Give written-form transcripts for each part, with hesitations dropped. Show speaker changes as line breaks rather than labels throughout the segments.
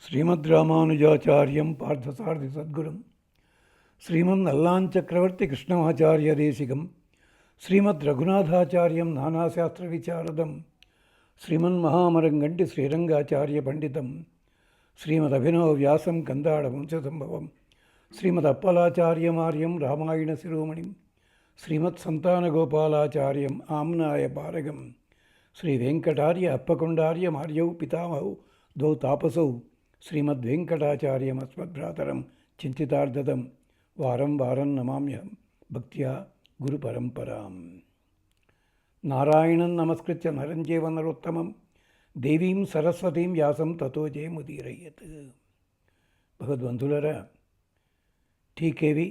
శ్రీమద్ రామానుజాచార్యం పార్థసారథి సద్గురుం శ్రీమన్ అల్లాంచక్రవర్తి కృష్ణమాచార్య దేశికం శ్రీమద్ రఘునాథాచార్యం నానాశాస్త్ర విచారదం శ్రీమన్ మహామరంగంటి శ్రీరంగాచార్య పండితం శ్రీమద్ అభినవ వ్యాసం కందాడ వంశసంభవం శ్రీమద్ అప్పలాచార్యమార్యం రామాయణ శిరోమణిం శ్రీమత్ సంతానగోపాలాచార్యం ఆమ్నాయ పారగం శ్రీ వెంకటార్య అప్పకొండార్య మార్యౌ పితామహౌ ద్వౌ తాపసౌ శ్రీమద్వేంకటాచార్యమస్మద్భ్రాతరం చింతితార్థదం వారం వారం నమామ్యహం భక్త్యా గురుపరంపరాం. నారాయణం నమస్కృత్య నరం చైవ నరోత్తమం దేవీం సరస్వతీం వ్యాసం తతో జయముదీరయ్యత్. భగవద్బంధులరా, టీకేవి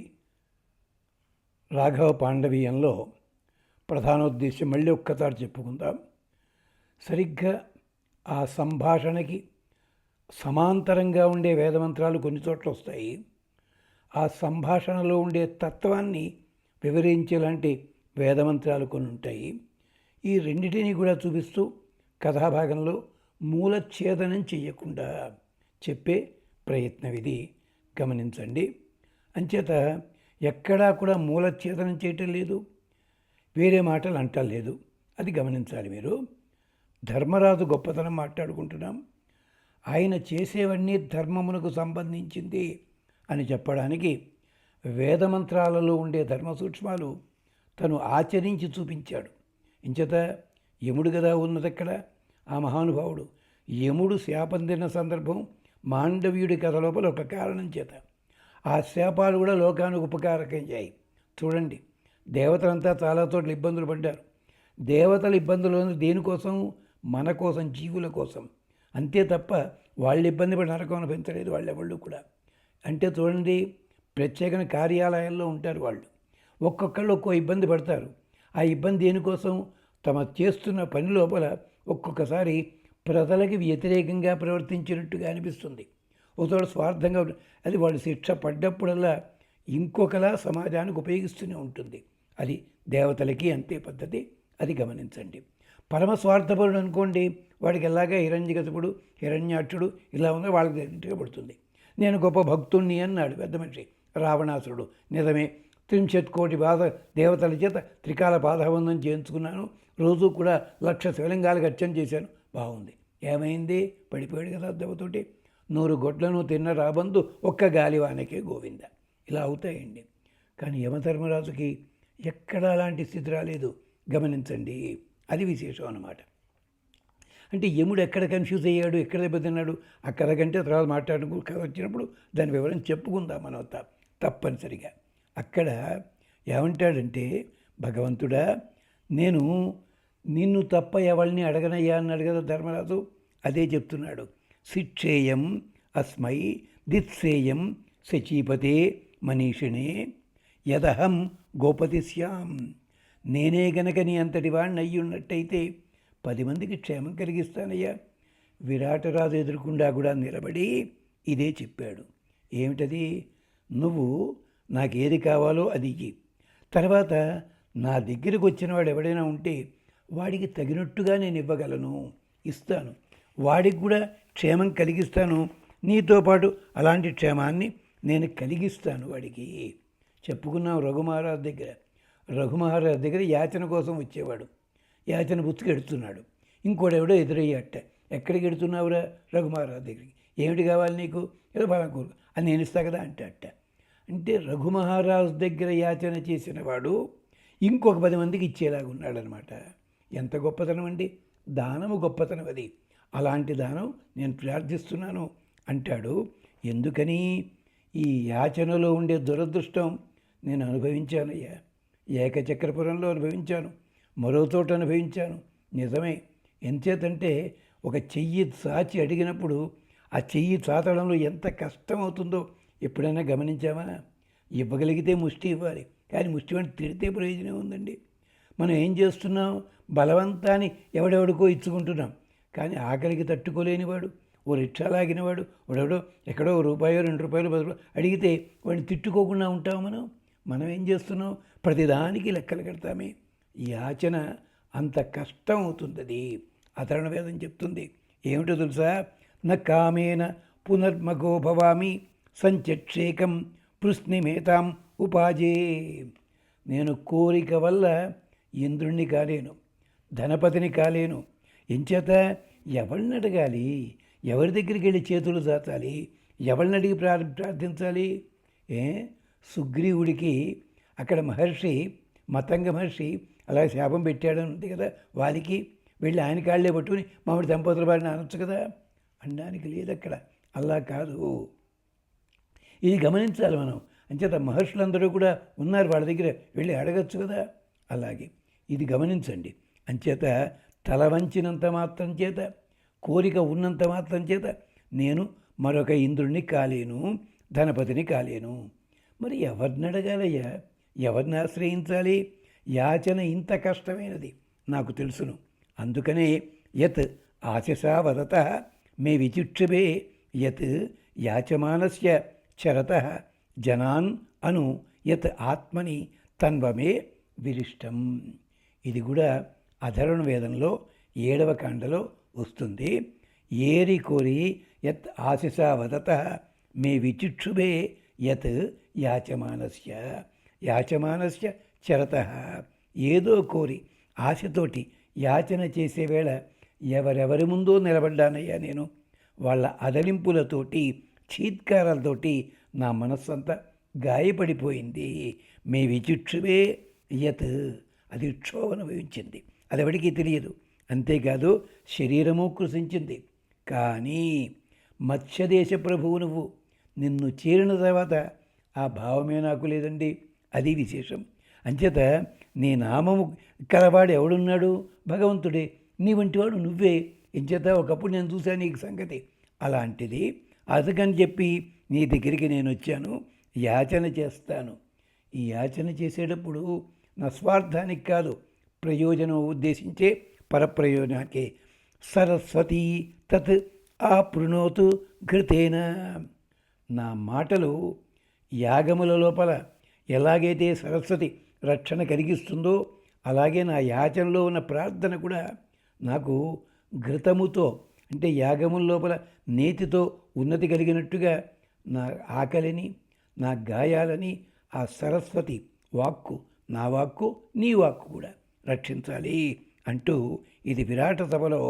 రాఘవ పాండవీయంలో ప్రధానోద్దేశం మళ్ళీ ఒక్కసారి చెప్పుకుందాం. సరిగ్గా ఆ సంభాషణకి సమాంతరంగా ఉండే వేదమంత్రాలు కొన్ని చోట్ల వస్తాయి. ఆ సంభాషణలో ఉండే తత్వాన్ని వివరించేలాంటి వేదమంత్రాలు కొన్ని ఉంటాయి. ఈ రెండింటినీ కూడా చూపిస్తూ కథాభాగంలో మూలఛేదనం చేయకుండా చెప్పే ప్రయత్నం ఇది గమనించండి. అంచేత ఎక్కడా కూడా మూలఛేదనం చేయటం లేదు, వేరే మాటలు అంటలేదు, అది గమనించాలి మీరు. ధర్మరాజు గొప్పతనం మాట్లాడుకుంటున్నాం. ఆయన చేసేవన్నీ ధర్మమునకు సంబంధించింది అని చెప్పడానికి వేదమంత్రాలలో ఉండే ధర్మ సూక్ష్మాలు తను ఆచరించి చూపించాడు. ఇంచేత యముడు కదా ఉన్నదక్కడ. ఆ మహానుభావుడు యముడు శాపం తిన్న సందర్భం మాండవ్యుడి కథ లోపల ఒక కారణం చేత. ఆ శాపాలు కూడా లోకానికి ఉపకారకయ్యాయి. చూడండి, దేవతలంతా చాలా చోట్ల ఇబ్బందులు పడ్డారు. దేవతల ఇబ్బందులు దేనికోసం? మన కోసం, జీవుల కోసం. అంతే తప్ప వాళ్ళు ఇబ్బంది పడి నరకం అనిపించలేదు వాళ్ళెవళ్ళు కూడా. అంటే చూడండి, ప్రత్యేకమైన కార్యాలయాల్లో ఉంటారు వాళ్ళు. ఒక్కొక్కళ్ళు ఒక్కో ఇబ్బంది పడతారు. ఆ ఇబ్బంది దేనికోసం? తమ చేస్తున్న పని లోపల ఒక్కొక్కసారి ప్రజలకి వ్యతిరేకంగా ప్రవర్తించినట్టుగా అనిపిస్తుంది. ఒకచోట స్వార్థంగా అది వాళ్ళు శిక్ష పడ్డప్పుడల్లా ఇంకొకలా సమాజానికి ఉపయోగిస్తూనే ఉంటుంది. అది దేవతలకి అంతే పద్ధతి. అది గమనించండి. పరమ స్వార్థపరుడు అనుకోండి, వాడికి ఎలాగా హిరణ్యకశిపుడు, హిరణ్యాక్షుడు ఇలా ఉందో వాళ్ళకి ఇంటిగా పడుతుంది. నేను గొప్ప భక్తుణ్ణి అన్నాడు పెద్ద మనిషి రావణాసురుడు. నిజమే, 30 కోటి దేవతల చేత త్రికాల పాదవందనం చేయించుకున్నాను, రోజు కూడా 1,00,000 శివలింగాలకు అర్చన చేశాను. బాగుంది. ఏమైంది? పడిపోయాడు కదా దెబ్బతోటి. 100 గొడ్లను తిన్న రాబందు ఒక్క గాలివానకే గోవింద. ఇలా అవుతాయండి. కానీ యమధర్మరాజుకి ఎక్కడా అలాంటి స్థితి రాలేదు. గమనించండి, అది విశేషం అన్నమాట. అంటే యముడు ఎక్కడ కన్ఫ్యూజ్ అయ్యాడు, ఎక్కడ దెబ్బతిన్నాడు, ఆ కథ కంటే తర్వాత మాట్లాడుకు కథ వచ్చినప్పుడు దాని వివరం చెప్పుకుందాం మనం తప్పనిసరిగా. అక్కడ ఏమంటాడంటే, భగవంతుడా, నేను నిన్ను తప్ప ఎవరిని అడగనయ్యా అన్నాడు కదా ధర్మరాజు. అదే చెప్తున్నాడు. శిక్షేయం అస్మై దిత్సేయం శచీపతే మనీషిణే యదహం గోపతి శ్యాం. నేనే గనక నీ అంతటి వాడిని అయ్యున్నట్టయితే 10 మందికి క్షేమం కలిగిస్తానయ్యా. విరాటరాజు ఎదురుకుండా కూడా నిలబడి ఇదే చెప్పాడు. ఏమిటది? నువ్వు నాకేది కావాలో అది ఇయ్యి. తర్వాత నా దగ్గరకు వచ్చిన వాడు ఎవడైనా ఉంటే వాడికి తగినట్టుగా నేను ఇవ్వగలను, ఇస్తాను. వాడికి కూడా క్షేమం కలిగిస్తాను. నీతో పాటు అలాంటి క్షేమాన్ని నేను కలిగిస్తాను వాడికి. చెప్పుకున్నాం రఘుమహారాజు దగ్గర యాచన కోసం వచ్చేవాడు. యాచన బుచ్చుకు ఎడుతున్నాడు. ఇంకోడెవడో ఎదురయ్యాట. ఎక్కడికి ఎడుతున్నావురా? రఘుమహారాజు దగ్గరికి. ఏమిటి కావాలి నీకు? ఏదో ఫలం కోరు, అది నేను ఇస్తా కదా అంటే అంటే రఘుమహారాజు దగ్గర యాచన చేసిన వాడు ఇంకొక 10 మందికి ఇచ్చేలాగా ఉన్నాడనమాట. ఎంత గొప్పతనం అండి! దానము గొప్పతనం అది. అలాంటి దానం నేను ప్రార్థిస్తున్నాను అంటాడు. ఎందుకని? ఈ యాచనలో ఉండే దురదృష్టం నేను అనుభవించానయ్యా. ఏకచక్రపురంలో అనుభవించాను, మరో చోట అనుభవించాను. నిజమే. ఎంచేతంటే ఒక చెయ్యి చాచి అడిగినప్పుడు ఆ చెయ్యి చాచడంలో ఎంత కష్టం అవుతుందో ఎప్పుడైనా గమనించామా? ఇవ్వగలిగితే ముష్టి ఇవ్వాలి, కానీ ముష్టి అంటే తిడితే ప్రయోజనం ఉందండి. మనం ఏం చేస్తున్నాం? బలవంతాన్ని ఎవడెవడికో ఇచ్చుకుంటున్నాం. కానీ ఆకలికి తట్టుకోలేనివాడు, ఓ రిక్షా లాగినవాడు, వాడెవడో ఎక్కడో ₹1 ₹2 ₹10 అడిగితే వాడిని తిట్టుకోకుండా ఉంటాం మనం ఏం చేస్తున్నాం? ప్రతిదానికి లెక్కలు కడతామే. యాచన అంత కష్టం అవుతుంది. అది అతరణ వేదం చెప్తుంది. ఏమిటో తెలుసా? న కామేన పునర్మగో భవామి సంచక్షేకం పృశ్నిమేతాం ఉపాజే. నేను కోరిక వల్ల ఇంద్రుణ్ణి కాలేను, ధనపతిని కాలేను. ఎంచేత ఎవరిని అడగాలి, ఎవరి దగ్గరికి వెళ్ళి చేతులు దాచాలి, ఎవరిని అడిగి ప్రార్థించాలి? సుగ్రీవుడికి అక్కడ మహర్షి, మతంగ మహర్షి అలా శాపం పెట్టాడని ఉంది కదా, వారికి వెళ్ళి ఆయన కాళ్ళే పట్టుకుని మామిడి దంపతుల వారిని అనొచ్చు కదా. అనడానికి లేదు అక్కడ, అలా కాదు. ఇది గమనించాలి మనం. అంచేత మహర్షులందరూ కూడా ఉన్నారు, వాళ్ళ దగ్గర వెళ్ళి అడగచ్చు కదా. అలాగే ఇది గమనించండి. అంచేత తల వంచినంత మాత్రం చేత, కోరిక ఉన్నంత మాత్రం చేత నేను మరొక ఇంద్రుణ్ణి కాలేను, ధనపతిని కాలేను. మరి ఎవరిని అడగాలయ్యా, ఎవరిని ఆశ్రయించాలి? యాచన ఇంత కష్టమైనది నాకు తెలుసును. అందుకనే యత్ ఆశసా వదత మే విచిక్షుభే యత్ యాచమానస్య చరత జనాన్ అను యత్ ఆత్మని తన్వమే విరిష్టం. ఇది కూడా అధర్వణ వేదంలో 7వ కాండలో వస్తుంది. ఏరి కోరి యత్ ఆశసా వదత మే విచిక్షుభే యత్ యాచమానస్య చరత. ఏదో కోరి ఆశతోటి యాచన చేసే వేళ ఎవరెవరి ముందో నిలబడ్డానయ్యా నేను. వాళ్ళ అదలింపులతోటి, చీత్కారాలతోటి నా మనస్సంతా గాయపడిపోయింది. మే విచిక్షువే యత్, అది క్షోభను వహించింది, అది ఎవడికి తెలియదు. అంతేకాదు శరీరము కృషించింది. కానీ మత్స్యదేశ ప్రభువు నువ్వు, నిన్ను చేరిన తర్వాత ఆ భావమే నాకు లేదండి. అది విశేషం. అంచేత నీ నామము కలవాడు ఎవడున్నాడు? భగవంతుడే. నీ వంటివాడు నువ్వే. ఎంచేత ఒకప్పుడు నేను చూశాను నీకు సంగతి. అలాంటిది అందుకని చెప్పి నీ దగ్గరికి నేను వచ్చాను, యాచన చేస్తాను. ఈ యాచన చేసేటప్పుడు నా స్వార్థానికి కాదు, ప్రయోజనం ఉద్దేశించే పరప్రయోజనానికే. సరస్వతీ తత్ ఆప్రుణోతు ఘృతేన. నా మాటలు యాగముల లోపల ఎలాగైతే సరస్వతి రక్షణ కలిగిస్తుందో, అలాగే నా యాచనలో ఉన్న ప్రార్థన కూడా నాకు ఘృతముతో, అంటే యాగముల లోపల నేతితో ఉన్నతి కలిగినట్టుగా నా ఆకలిని, నా గాయాలని ఆ సరస్వతి వాక్కు, నా వాక్కు, నీ వాక్కు కూడా రక్షించాలి అంటూ ఇది విరాట సభలో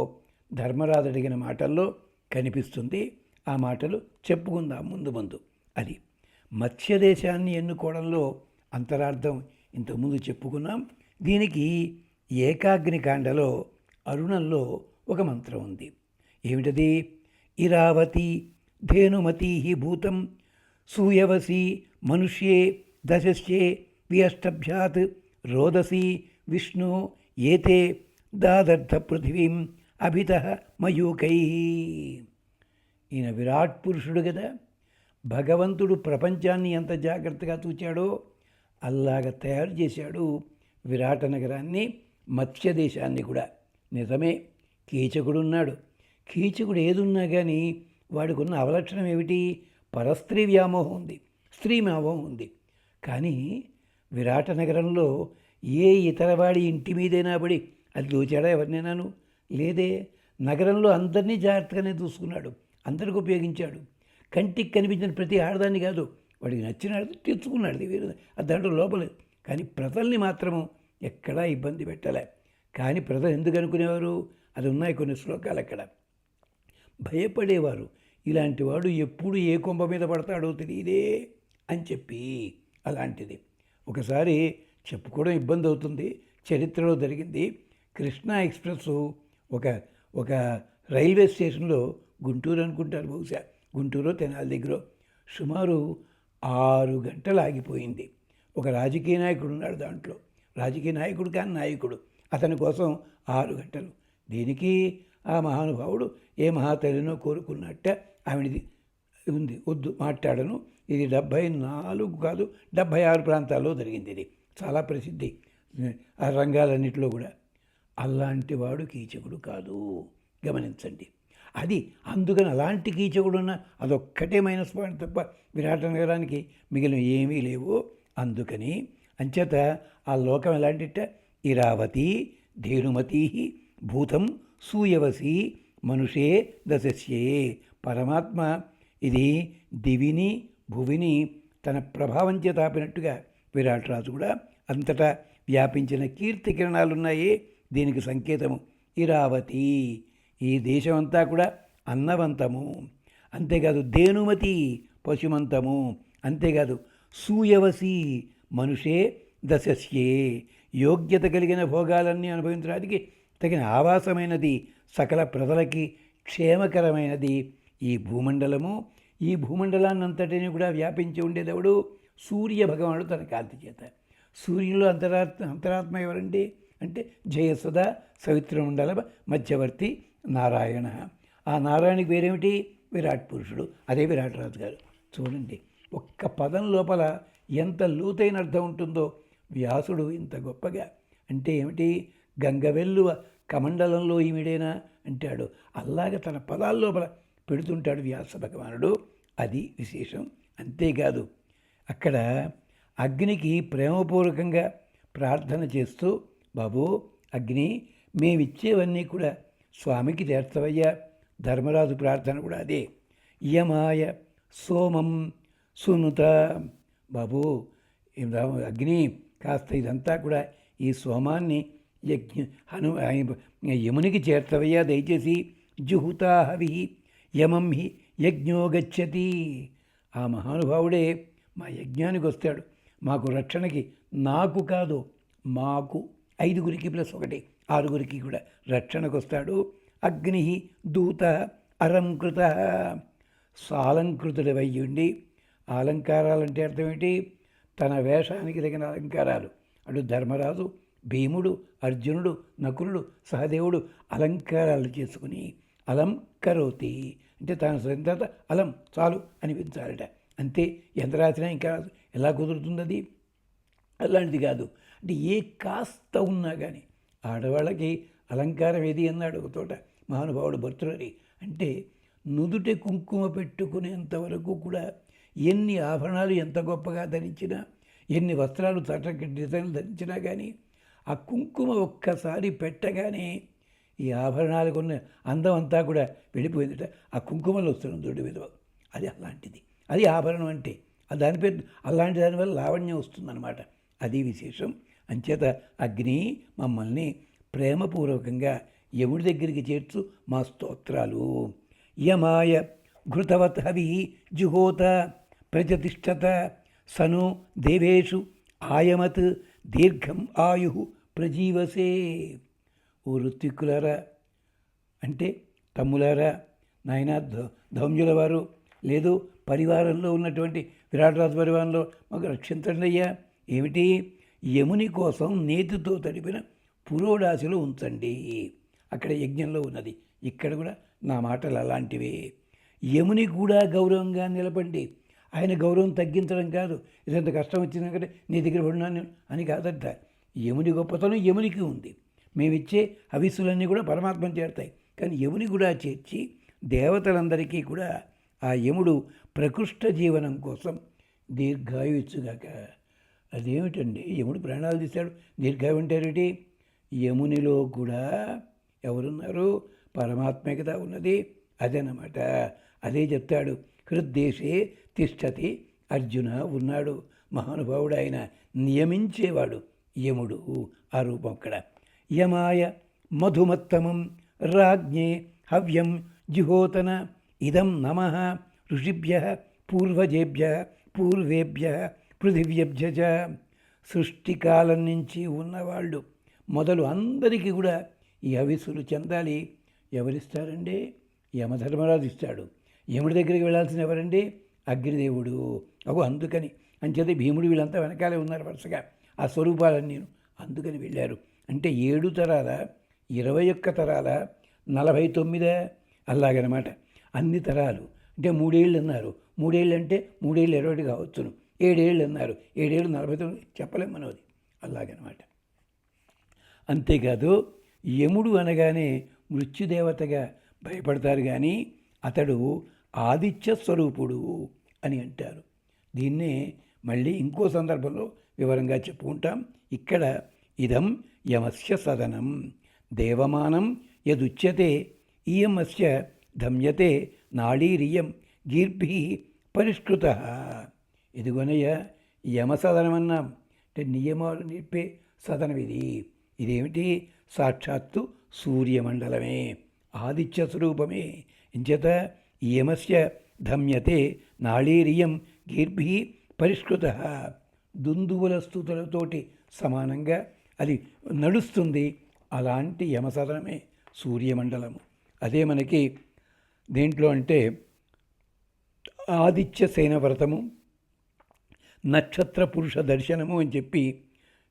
ధర్మరాజు అడిగిన మాటల్లో కనిపిస్తుంది. ఆ మాటలు చెప్పుకుందాం ముందు. అది మత్స్యదేశాన్ని ఎన్నుకోవడంలో అంతరార్థం ఇంతకుముందు చెప్పుకున్నాం. దీనికి ఏకాగ్నికాండలో అరుణంలో ఒక మంత్రం ఉంది. ఏమిటది? ఇరావతి ధేనుమతీ భూతం సూయవసి మనుష్యే దశస్యే వియష్టభ్యాత్ రోదసి విష్ణు ఏతే దాదర్థ పృథివీం అభిత మయూకై. ఈయన విరాట్ పురుషుడు కదా. భగవంతుడు ప్రపంచాన్ని ఎంత జాగ్రత్తగా చూచాడో అలాగ తయారు చేశాడు విరాట నగరాన్ని, మత్స్యదేశాన్ని కూడా. నిజమే, కీచకుడున్నాడు. కీచకుడు ఏదున్నా కానీ వాడికి ఉన్న అవలక్షణం ఏమిటి? పరస్త్రీ వ్యామోహం ఉంది, స్త్రీ వ్యామోహం ఉంది. కానీ విరాట నగరంలో ఏ ఇతరవాడి ఇంటి మీదైనా పడి అది దోచాడా ఎవరినైనాను? లేదే. నగరంలో అందరినీ జాగ్రత్తగానే చూసుకున్నాడు, అందరికి ఉపయోగించాడు. కంటికి కనిపించిన ప్రతి ఆడదాన్ని కాదు, వాడికి నచ్చిన తెచ్చుకున్నాడు, వేరు దాంట్లో లోపల. కానీ ప్రజల్ని మాత్రము ఎక్కడా ఇబ్బంది పెట్టలే. కానీ ప్రజలు ఎందుకు అనుకునేవారు? అది ఉన్నాయి కొన్ని శ్లోకాలు అక్కడ. భయపడేవారు, ఇలాంటి వాడు ఎప్పుడు ఏ కొంప మీద పడతాడో తెలియదే అని చెప్పి. అలాంటిది ఒకసారి చెప్పుకోవడం ఇబ్బంది అవుతుంది, చరిత్రలో జరిగింది. కృష్ణా ఎక్స్ప్రెస్ ఒక రైల్వే స్టేషన్లో, గుంటూరు అనుకుంటారు బహుశా, గుంటూరు తెనాలి దగ్గర సుమారు 6 గంటలు ఆగిపోయింది. ఒక రాజకీయ నాయకుడు ఉన్నాడు దాంట్లో, రాజకీయ నాయకుడు కానీ నాయకుడు, అతని కోసం 6 గంటలు. దీనికి ఆ మహానుభావుడు ఏ మహాతల్లినో కోరుకున్నట్ట ఆవిడది ఉంది, వద్దు మాట్లాడను, ఇది 74 కాదు 76 ప్రాంతాల్లో జరిగింది. ఇది చాలా ప్రసిద్ధి ఆ రంగాలన్నింటిలో కూడా. అలాంటి వాడు కీచకుడు కాదు, గమనించండి. అది అందుకని అలాంటి కీచకుడున్న అదొక్కటే మైనస్ పాయింట్ తప్ప విరాట నగరానికి మిగిలిన ఏమీ లేవు. అందుకని అంచేత ఆ లోకం ఎలాంటిట? ఇరావతి ధేనుమతీ భూతం సూయవసి మనుషే దశస్యే. పరమాత్మ ఇది దివిని భువిని తన ప్రభావం చేత ఆపినట్టుగా విరాట్ రాజు కూడా అంతటా వ్యాపించిన కీర్తి కిరణాలున్నాయే దీనికి సంకేతము. ఇరావతి, ఈ దేశమంతా కూడా అన్నవంతము, అంతేకాదు ధేనుమతి పశుమంతము, అంతేకాదు సూయవసి మనుషే దశస్యే, యోగ్యత కలిగిన భోగాలన్నీ అనుభవించడానికి తగిన ఆవాసమైనది, సకల ప్రజలకి క్షేమకరమైనది ఈ భూమండలము. ఈ భూమండలాన్నంతటిని కూడా వ్యాపించి ఉండేదెవడు? సూర్య భగవానుడు తన కాంతి చేత. సూర్యులో అంతరాత్మ ఎవరండి అంటే జయసుధ సవిత్రమండల మధ్యవర్తి నారాయణ. ఆ నారాయణకి పేరేమిటి? విరాట్ పురుషుడు. అదే విరాట్ రాజు గారు. చూడండి, ఒక్క పదం లోపల ఎంత లోతైన అర్థం ఉంటుందో. వ్యాసుడు ఇంత గొప్పగా అంటే ఏమిటి? గంగవెల్లువ కమండలంలో ఈవిడేనా అంటాడు. అలాగ తన పదాల లోపల పెడుతుంటాడు వ్యాస భగవానుడు. అది విశేషం. అంతేకాదు అక్కడ అగ్నికి ప్రేమపూర్వకంగా ప్రార్థన చేస్తూ, బాబు అగ్ని, మేమిచ్చేవన్నీ కూడా స్వామికి చేర్చవయ్యా. ధర్మరాజు ప్రార్థన కూడా అదే. యమాయ సోమం సునుత, బాబు అగ్ని కాస్త ఇదంతా కూడా ఈ సోమాన్ని యమునికి చేర్చవయ్యా దయచేసి. జుహుతా హవి యమం హి యజ్ఞో గచ్చతి, ఆ మహానుభావుడే మా యజ్ఞానికి వస్తాడు. మాకు రక్షణకి, నాకు కాదు మాకు 5గురికి +1 6గురికి కూడా రక్షణకు వస్తాడు. అగ్ని దూత అలంకృత, సాలంకృతుడవై ఉండి, అలంకారాలంటే అర్థం ఏంటి? తన వేషానికి తగిన అలంకారాలు. అటు ధర్మరాజు, భీముడు, అర్జునుడు, నకులుడు, సహదేవుడు అలంకారాలు చేసుకుని, అలం కరోతి అంటే తన సొంత అలం చాలు అనిపించాలట. అంతే, ఎంత రాసినా ఇంకా ఎలా కుదురుతుంది అది? అలాంటిది కాదు. అంటే ఏ కాస్త ఉన్నా కానీ ఆడవాళ్ళకి అలంకారం ఏది అన్నాడు ఒక చోట మహానుభావుడు భర్తృహరి. అంటే నుదుటి కుంకుమ పెట్టుకునేంతవరకు కూడా ఎన్ని ఆభరణాలు ఎంత గొప్పగా ధరించినా, ఎన్ని వస్త్రాలు చక్కటి డిజైన్లు ధరించినా కానీ ఆ కుంకుమ ఒక్కసారి పెట్టగానే ఈ ఆభరణాలకు ఉన్న అందం అంతా కూడా వెళ్ళిపోయిందట. ఆ కుంకుమలో వస్తుంది దొడ్డి మీద. అది అలాంటిది, అది ఆభరణం అంటే. దాని పేరు అలాంటి దానివల్ల లావణ్యం వస్తుందన్నమాట. అది విశేషం. అంచేత అగ్ని మమ్మల్ని ప్రేమపూర్వకంగా యముడి దగ్గరికి చేర్చు మా స్తోత్రాలు. యమాయ ఘృతవత్ హవి జుహోత ప్రతిష్టత సను దేవేషు ఆయమత్ దీర్ఘం ఆయు ప్రజీవసే. ఓ ఋత్విక్కులారా అంటే తమ్ములారా, నాయన ధౌమ్యుల వారు, లేదు పరివారంలో ఉన్నటువంటి విరాటరాజు పరివారంలో మాకు రక్షించండి అయ్యా. ఏమిటి? యముని కోసం నేతితో తడిపిన పురోడాశలు ఉంచండి. అక్కడ యజ్ఞంలో ఉన్నది. ఇక్కడ కూడా నా మాటలు అలాంటివే. యముని కూడా గౌరవంగా నిలబండి. ఆయన గౌరవం తగ్గించడం కాదు. ఇదంత కష్టం వచ్చింది కంటే నీ దగ్గర పడినాను అని కాదంట. యముని గొప్పతనం యమునికి ఉంది. మేమిచ్చే హవిస్సులన్నీ కూడా పరమాత్మను చేరుతాయి. కానీ యముని కూడా చేర్చి దేవతలందరికీ కూడా ఆ యముడు ప్రకృష్ట జీవనం కోసం దీర్ఘాయు ఇచ్చుగాక. అదేమిటండి? యముడు ప్రాణాలు తీశాడు, దీర్ఘాయు అంటారేటి? యమునిలో కూడా ఎవరున్నారు? పరమాత్మే కదా ఉన్నది. అదనమాట. అదే చెప్తాడు. హృద్దేశే తిష్టతి అర్జున ఉన్నాడు. మహానుభావుడు ఆయన, నియమించేవాడు యముడు. ఆ రూపం అక్కడ. యమాయ మధుమత్తమం రాజ్ఞే హవ్యం జిహోతన ఇదం నమః ఋషిభ్య పూర్వజేభ్య పూర్వేభ్య పృథివ్యభ్య చ. సృష్టికాలం నుంచి ఉన్నవాళ్ళు మొదలు అందరికీ కూడా ఈ హవిస్సులు చెందాలి. ఎవరిస్తారండి? యమధర్మరాజు ఇస్తాడు. యముడి దగ్గరికి వెళ్ళాల్సిన ఎవరండి? అగ్నిదేవుడు. అందుకని అంచేత భీముడు వీళ్ళంతా వెనకాలే ఉన్నారు వరుసగా ఆ స్వరూపాలన్నీ. అందుకని వెళ్ళారు. అంటే 7 తరాల 21 తరాల 49 అలాగనమాట. అన్ని తరాలు అంటే 3 ఏళ్ళు అన్నారు. 3 ఏళ్ళు అంటే 3 ఏళ్ళు 21 కావచ్చును. 7 ఏళ్ళు అన్నారు. 7 ఏళ్ళు 49 చెప్పలేం మనది. అలాగనమాట. అంతేకాదు యముడు అనగానే మృత్యుదేవతగా భయపడతారు, కానీ అతడు ఆదిత్య స్వరూపుడు అని అంటారు. దీన్నే మళ్ళీ ఇంకో సందర్భంలో వివరంగా చెప్పుకుంటాం. ఇక్కడ ఇదం యమస్య సదనం దేవమానం యదుచ్యతే ఇయం అస్య ధమ్యతే నాడీరియం గీర్భి పరిష్కృత. ఇదిగోనయ్య యమసదనమన్నా అంటే నియమాలు నిప్పే సదనం ఇది. ఇదేమిటి? సాక్షాత్తు సూర్యమండలమే, ఆదిత్య స్వరూపమే. ఇంచేత యమస్య ధమ్యతే నాళీరియం గీర్భి పరిష్కృత. దుందువుల స్థుతులతోటి సమానంగా అది నడుస్తుంది. అలాంటి యమసదనమే సూర్యమండలము. అదే మనకి దేంట్లో అంటే ఆదిత్య సేన వ్రతము, నక్షత్ర పురుష దర్శనము అని చెప్పి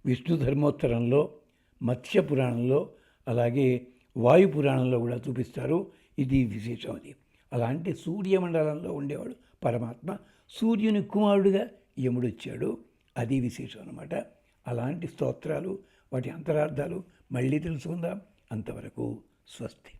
విష్ణు ధర్మోత్తరంలో, మత్స్య పురాణంలో, అలాగే వాయు పురాణంలో కూడా చూపిస్తారు. ఇది విశేషం. అది అలాంటి సూర్యమండలంలో ఉండేవాడు పరమాత్మ. సూర్యుని కుమారుడుగా యముడు వచ్చాడు. అది విశేషం అన్నమాట. అలాంటి స్తోత్రాలు, వాటి అంతరార్థాలు మళ్ళీ తెలుసుకుందాం. అంతవరకు స్వస్తి.